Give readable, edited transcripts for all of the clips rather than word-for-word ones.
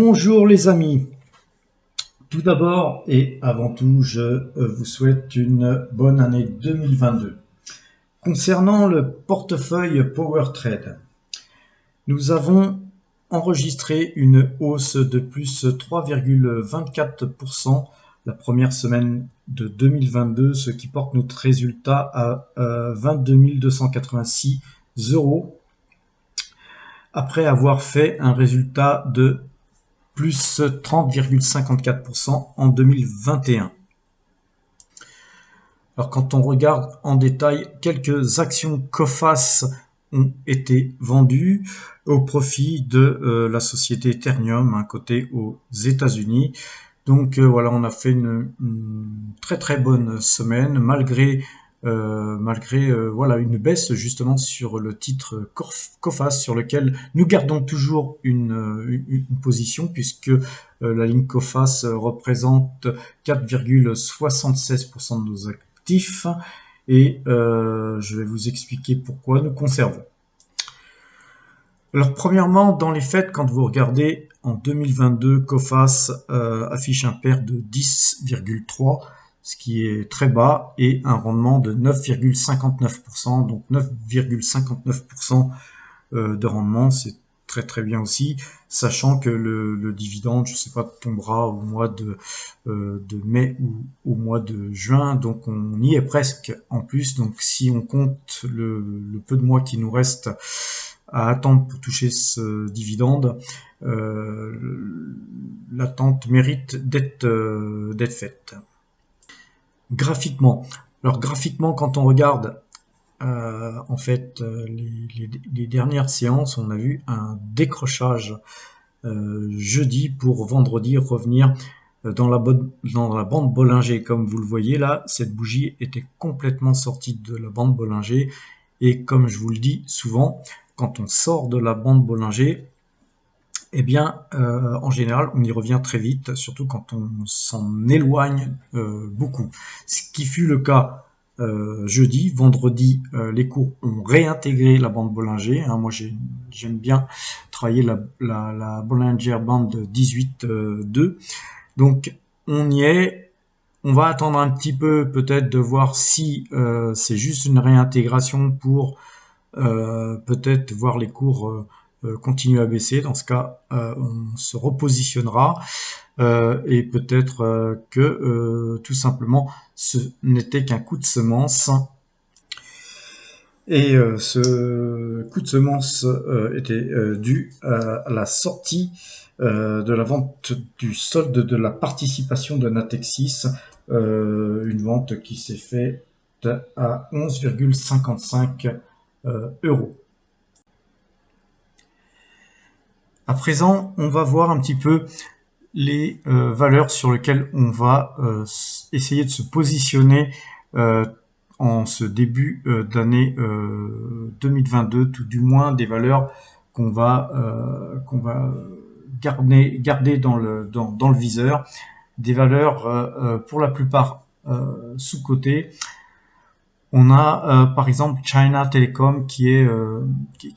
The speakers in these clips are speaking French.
Bonjour les amis. Tout d'abord et avant tout, je vous souhaite une bonne année 2022. Concernant le portefeuille PowerTrade, nous avons enregistré une hausse de plus 3,24% la première semaine de 2022, ce qui porte notre résultat à 22 286 euros, après avoir fait un résultat de plus 30,54% en 2021. Alors quand on regarde en détail, quelques actions Coface ont été vendues au profit de la société Eternium, côté aux États-Unis. Donc voilà, on a fait une très bonne semaine malgré voilà une baisse justement sur le titre Coface, sur lequel nous gardons toujours une position, puisque la ligne Coface représente 4,76% de nos actifs, et je vais vous expliquer pourquoi nous conservons. Alors premièrement, dans les faits, quand vous regardez en 2022, Coface affiche un PER de 10,3, ce qui est très bas, et un rendement de 9,59%. Donc 9,59% de rendement, c'est très bien aussi, sachant que le dividende, je sais pas, tombera au mois de mai ou au mois de juin, donc on y est presque en plus. Donc si on compte le peu de mois qui nous reste à attendre pour toucher ce dividende, l'attente mérite d'être faite. Graphiquement, alors graphiquement, quand on regarde en fait les dernières séances, on a vu un décrochage jeudi pour vendredi revenir dans la bande Bollinger. Comme vous le voyez là, cette bougie était complètement sortie de la bande Bollinger, et comme je vous le dis souvent, quand on sort de la bande Bollinger, eh bien, en général, on y revient très vite, surtout quand on s'en éloigne beaucoup. Ce qui fut le cas jeudi. Vendredi, les cours ont réintégré la bande Bollinger. Moi, j'aime bien travailler la Bollinger Band 18.2. Donc, on y est. On va attendre un petit peu, peut-être, de voir si c'est juste une réintégration pour peut-être voir les cours continuer à baisser. Dans ce cas, on se repositionnera et peut-être que tout simplement ce n'était qu'un coup de semence. Et ce coup de semence était dû à la sortie de la vente du solde de la participation de Natexis, une vente qui s'est faite à 11,55 euros. À présent, on va voir un petit peu les valeurs sur lesquelles on va essayer de se positionner en ce début d'année 2022, tout du moins des valeurs qu'on va garder dans le viseur, des valeurs pour la plupart sous-cotées. On a par exemple China Telecom qui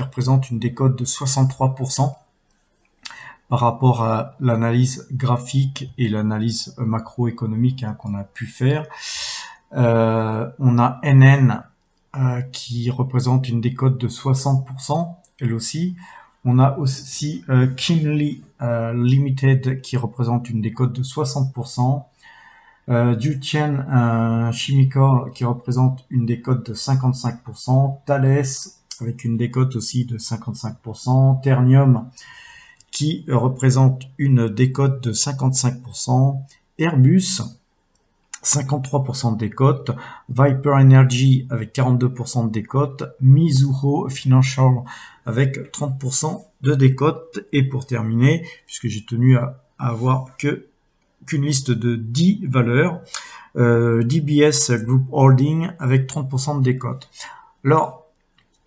représente une décote de 63%. Par rapport à l'analyse graphique et l'analyse macroéconomique qu'on a pu faire. On a NN qui représente une décote de 60%, elle aussi. On a aussi Kinley Limited qui représente une décote de 60%. Dutian Chemical qui représente une décote de 55%. Thales avec une décote aussi de 55%. Ternium qui représente une décote de 55%, Airbus, 53% de décote, Viper Energy avec 42% de décote, Mizuho Financial avec 30% de décote, et pour terminer, puisque j'ai tenu à avoir qu'une liste de 10 valeurs, DBS Group Holding avec 30% de décote. Alors,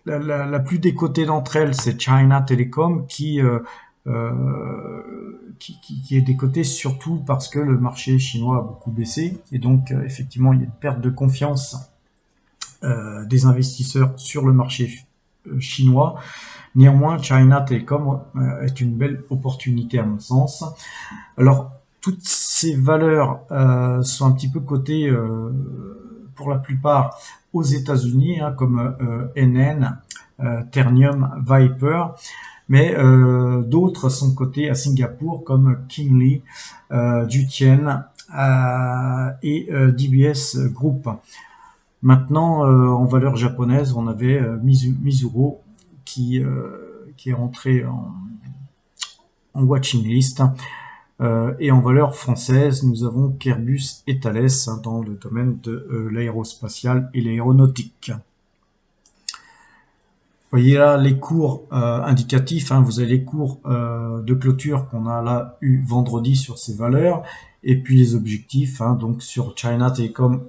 la plus décotée d'entre elles, c'est China Telecom qui est décoté surtout parce que le marché chinois a beaucoup baissé, et donc effectivement il y a une perte de confiance des investisseurs sur le marché chinois, Néanmoins, China Telecom est une belle opportunité à mon sens. Alors, toutes ces valeurs sont un petit peu cotées pour la plupart aux États-Unis, hein, comme NN, Ternium, Viper, mais d'autres sont cotées à Singapour comme Kingly, Dutian et DBS Group. Maintenant, en valeur japonaise, on avait Mizuru qui est rentré en watching list. Et en valeur française, nous avons Kerbus et Thales hein, dans le domaine de l'aérospatial et l'aéronautique. Vous voyez là les cours indicatifs, hein, vous avez les cours de clôture qu'on a là eu vendredi sur ces valeurs, et puis les objectifs, hein, donc sur China Telecom,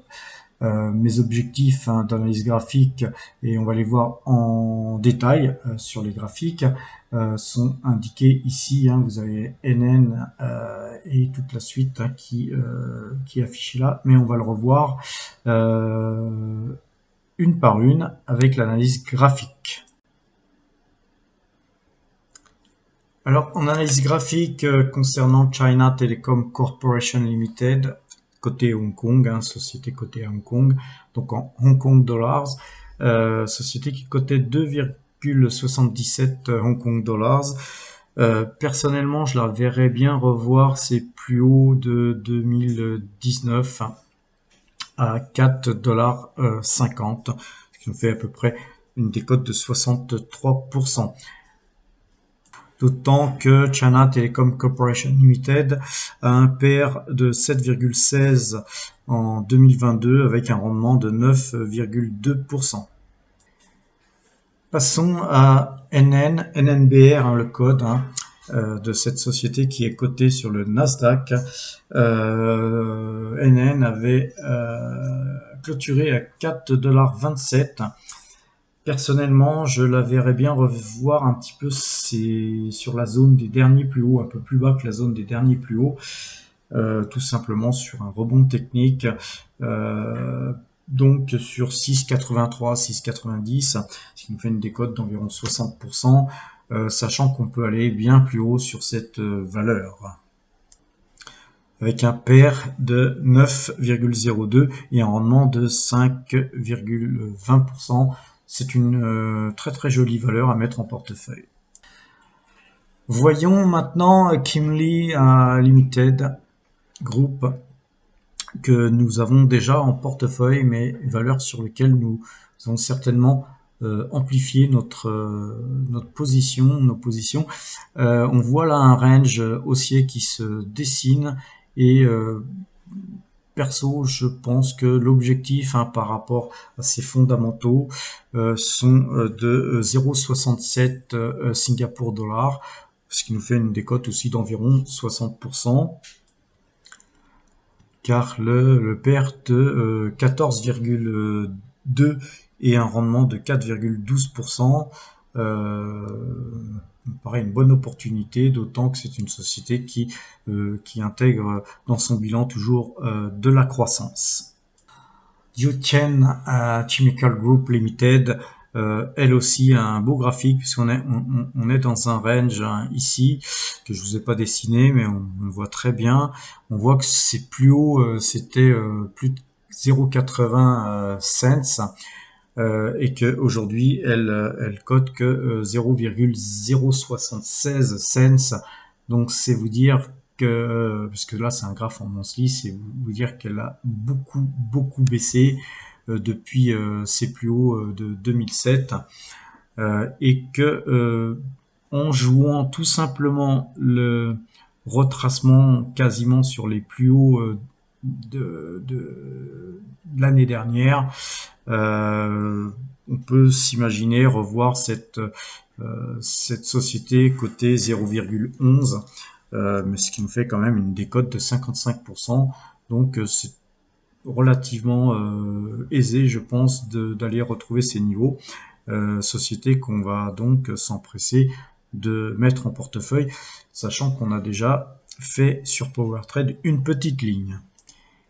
mes objectifs hein, d'analyse graphique, et on va les voir en détail sur les graphiques, sont indiqués ici. Hein, vous avez NN et toute la suite hein, qui est affichée là, mais on va le revoir une par une avec l'analyse graphique. Alors, en analyse graphique concernant China Telecom Corporation Limited, côté Hong Kong, hein, société cotée à Hong Kong, donc en Hong Kong dollars, société qui cotait 2,77 Hong Kong dollars. Personnellement, je la verrais bien revoir ses plus hauts de 2019 hein, à 4,50 $, ce qui nous fait à peu près une décote de 63%. D'autant que China Telecom Corporation Limited a un PR de 7,16 en 2022 avec un rendement de 9,2%. Passons à NNBR, hein, le code hein, de cette société qui est cotée sur le Nasdaq. NN avait clôturé à 4,27 $. Personnellement, je la verrais bien revoir un petit peu sur la zone des derniers plus hauts, un peu plus bas que la zone des derniers plus hauts, tout simplement sur un rebond technique, donc sur 6,83, 6,90, ce qui nous fait une décote d'environ 60%, sachant qu'on peut aller bien plus haut sur cette valeur. Avec un PER de 9,02 et un rendement de 5,20%. C'est une très très jolie valeur à mettre en portefeuille. Voyons maintenant Kingly Limited Group que nous avons déjà en portefeuille, mais valeur sur lesquelles nous avons certainement amplifié notre position, nos positions. On voit là un range haussier qui se dessine et perso, je pense que l'objectif hein, par rapport à ces fondamentaux sont de 0,67 Singapour dollars, ce qui nous fait une décote aussi d'environ 60%, car le PER de 14,2 et un rendement de 4,12%, me paraît une bonne opportunité, d'autant que c'est une société qui intègre dans son bilan toujours de la croissance. Dutian Chemical Group Limited, elle aussi a un beau graphique puisqu'on est dans un range hein, ici que je vous ai pas dessiné, mais on voit très bien. On voit que c'est plus haut, c'était plus de 0,80 cents. Et que aujourd'hui elle cote que 0,076 cents. Donc c'est vous dire que, parce que là c'est un graphe en monthly, c'est vous dire qu'elle a beaucoup baissé depuis ses plus hauts de 2007 et que en jouant tout simplement le retracement quasiment sur les plus hauts de l'année dernière, on peut s'imaginer revoir cette société cotée 0,11, mais ce qui nous fait quand même une décote de 55%, donc c'est relativement aisé, je pense, d'aller retrouver ces niveaux. Société qu'on va donc s'empresser de mettre en portefeuille, sachant qu'on a déjà fait sur PowerTrade une petite ligne.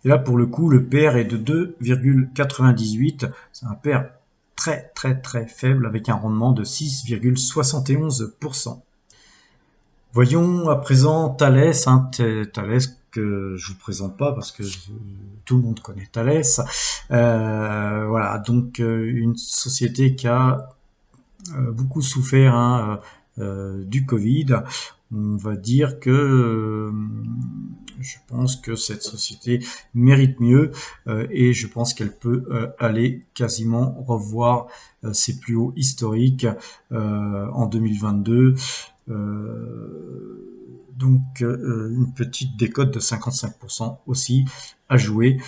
Et là, pour le coup, le PER est de 2,98. C'est un PER très faible avec un rendement de 6,71%. Voyons à présent Thales, Thales que je vous présente pas parce que tout le monde connaît Thales. Voilà, donc une société qui a beaucoup souffert du Covid. On va dire que je pense que cette société mérite mieux et je pense qu'elle peut aller quasiment revoir ses plus hauts historiques en 2022. Donc une petite décote de 55% aussi à jouer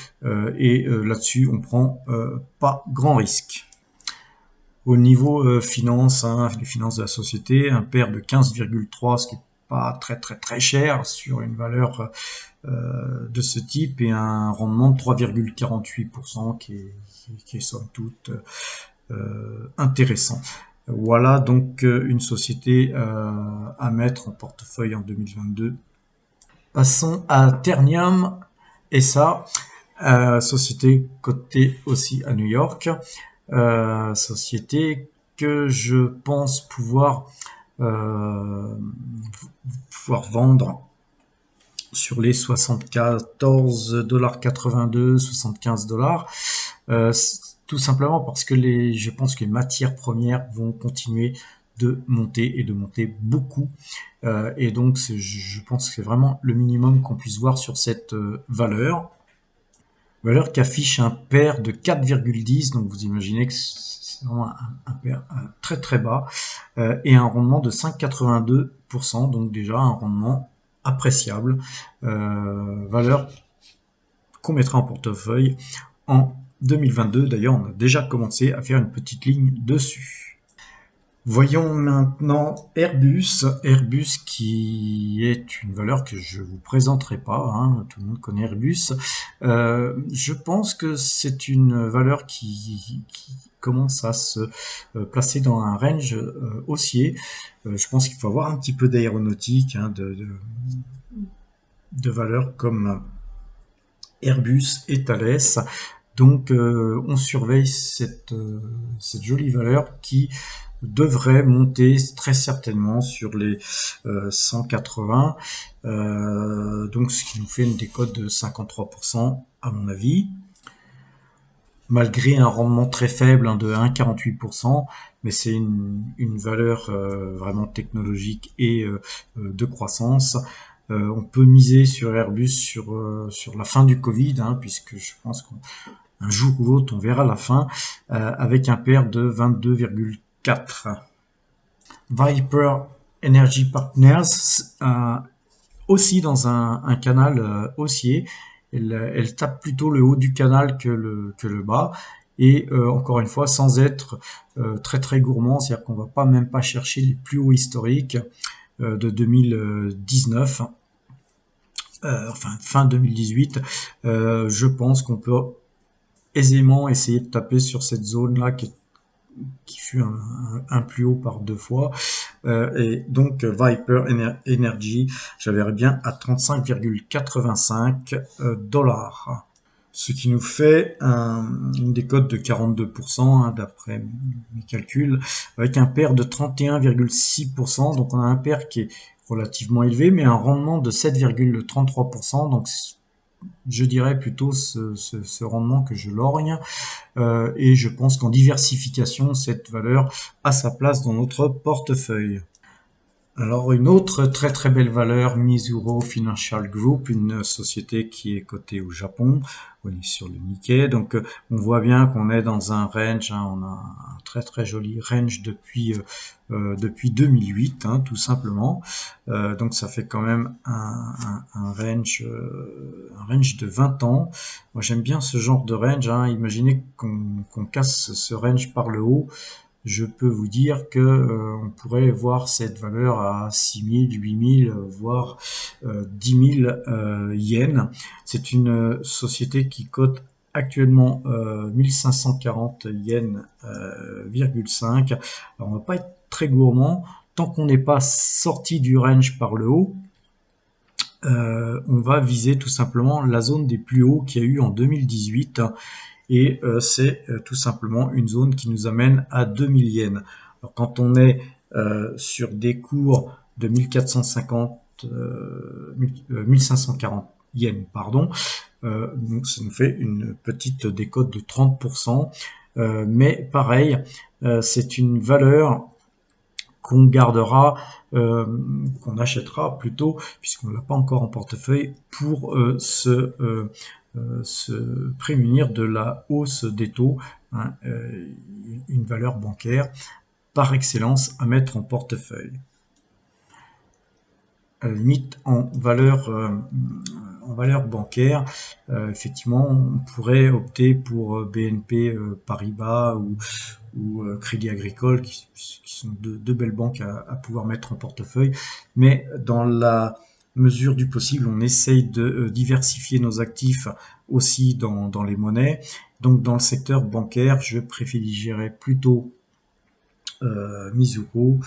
et là-dessus on prend pas grand risque. Au niveau finance, les finances de la société, un PER de 15,3, ce qui est pas très cher sur une valeur de ce type, et un rendement de 3,48% qui est somme toute intéressant. Voilà donc une société à mettre en portefeuille en 2022. Passons à Ternium SA, société cotée aussi à New York. Société que je pense pouvoir vendre sur les 74,82 $, 75 $, tout simplement parce que je pense que les matières premières vont continuer de monter et de monter beaucoup, et donc je pense que c'est vraiment le minimum qu'on puisse voir sur cette valeur qui affiche un PER de 4,10, donc vous imaginez que c'est vraiment un PER très bas, et un rendement de 5,82%, donc déjà un rendement appréciable. Valeur qu'on mettra en portefeuille en 2022. D'ailleurs, on a déjà commencé à faire une petite ligne dessus. Voyons maintenant Airbus. Airbus qui est une valeur que je vous présenterai pas, tout le monde connaît Airbus. Je pense que c'est une valeur qui commence à se placer dans un range haussier. Je pense qu'il faut avoir un petit peu d'aéronautique, de valeurs comme Airbus et Thales. Donc on surveille cette jolie valeur qui devrait monter très certainement sur les 180, donc ce qui nous fait une décote de 53% à mon avis, malgré un rendement très faible de 1,48%, mais c'est une valeur vraiment technologique et de croissance. On peut miser sur Airbus sur la fin du Covid, puisque je pense qu'un jour ou l'autre on verra la fin, avec un PER de 22,4. Viper Energy Partners, aussi dans un canal haussier. Elle tape plutôt le haut du canal que le bas, et encore une fois sans être très gourmand, c'est-à-dire qu'on va même pas chercher les plus hauts historiques de 2019, fin 2018. Je pense qu'on peut aisément essayer de taper sur cette zone là qui fut un plus haut par 2 fois, et donc Viper Energy, j'avais bien à 35,85 $, ce qui nous fait une décote de 42% d'après mes calculs, avec un PER de 31,6%. donc on a un PER qui est relativement élevé, mais un rendement de 7,33%, donc je dirais plutôt ce rendement que je lorgne, et je pense qu'en diversification, cette valeur a sa place dans notre portefeuille. Alors une autre très belle valeur, Mizuho Financial Group, une société qui est cotée au Japon, sur le Nikkei. Donc on voit bien qu'on est dans un range, on a un très joli range depuis 2008, tout simplement. Donc ça fait quand même un range de 20 ans. Moi j'aime bien ce genre de range. Imaginez qu'on casse ce range par le haut. Je peux vous dire que on pourrait voir cette valeur à 6 000, 8 000, voire 10 000 yens. C'est une société qui cote actuellement 1540 yens,5. Alors on va pas être très gourmand tant qu'on n'est pas sorti du range par le haut. On va viser tout simplement la zone des plus hauts qu'il y a eu en 2018. et c'est tout simplement une zone qui nous amène à 2000 yens. Alors, quand on est sur des cours de 1450, 1540 yens, pardon, donc ça nous fait une petite décote de 30%, mais pareil, c'est une valeur qu'on gardera, qu'on achètera plutôt, puisqu'on ne l'a pas encore en portefeuille, pour se prémunir de la hausse des taux, hein, une valeur bancaire par excellence à mettre en portefeuille. À la limite, en valeur bancaire, effectivement, on pourrait opter pour BNP Paribas ou Crédit Agricole, qui sont deux belles banques à pouvoir mettre en portefeuille. Mais dans la mesure du possible, on essaye de diversifier nos actifs aussi dans les monnaies. Donc dans le secteur bancaire, je privilégierais plutôt Mizuho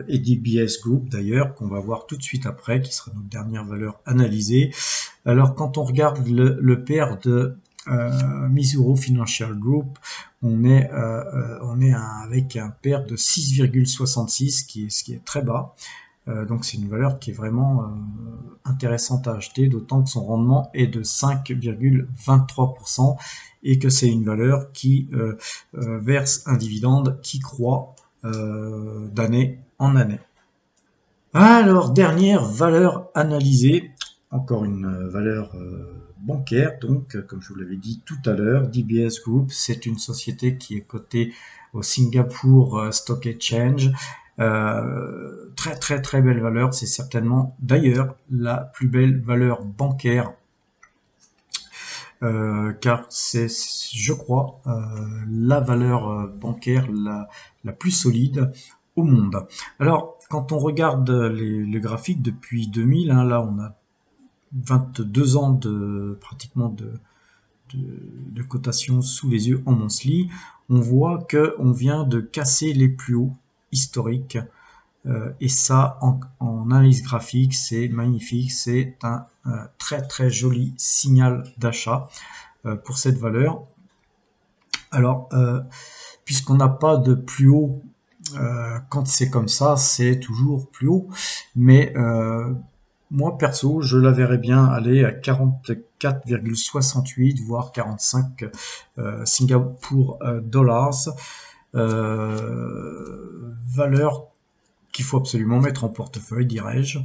et DBS Group d'ailleurs, qu'on va voir tout de suite après, qui sera notre dernière valeur analysée. Alors quand on regarde le pair de Mizuho Financial Group, on est avec un pair de 6,66, ce qui est très bas. Donc c'est une valeur qui est vraiment intéressante à acheter, d'autant que son rendement est de 5,23% et que c'est une valeur qui verse un dividende qui croît d'année en année. Alors, dernière valeur analysée, encore une valeur bancaire, donc comme je vous l'avais dit tout à l'heure, DBS Group, c'est une société qui est cotée au Singapore Stock Exchange. Très très très belle valeur, c'est certainement d'ailleurs la plus belle valeur bancaire, car c'est, je crois, la valeur bancaire la plus solide au monde. Alors, quand on regarde les graphiques depuis 2000, hein, là on a 22 ans pratiquement de cotation sous les yeux en monthly, on voit que on vient de casser les plus hauts historiques. Et ça, en analyse graphique, c'est magnifique, c'est un très très joli signal d'achat pour cette valeur. Alors, puisqu'on n'a pas de plus haut, quand c'est comme ça, c'est toujours plus haut, mais moi perso, je la verrais bien aller à 44,68 voire 45 Singapour dollars, valeur qu'il faut absolument mettre en portefeuille, dirais-je.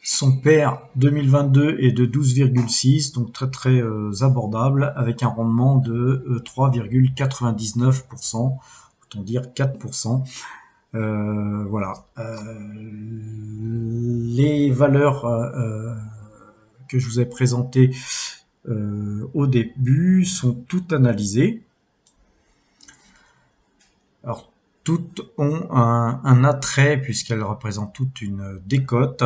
Son pair 2022 est de 12,6, donc très très abordable, avec un rendement de 3,99%, autant dire 4%. Voilà. Les valeurs que je vous ai présentées au début sont toutes analysées. Alors, toutes ont un attrait puisqu'elles représentent toute une décote.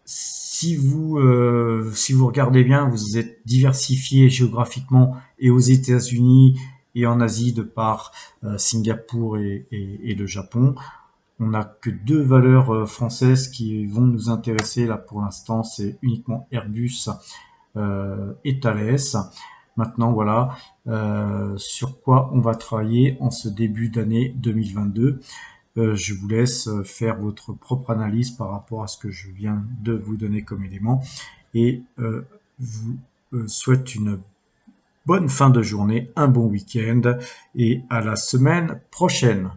Si vous regardez bien, vous êtes diversifié géographiquement et aux États-Unis et en Asie de par Singapour et le Japon. On n'a que deux valeurs françaises qui vont nous intéresser là pour l'instant, c'est uniquement Airbus et Thales. Maintenant, voilà sur quoi on va travailler en ce début d'année 2022. Je vous laisse faire votre propre analyse par rapport à ce que je viens de vous donner comme élément et vous souhaite une bonne fin de journée, un bon week-end et à la semaine prochaine.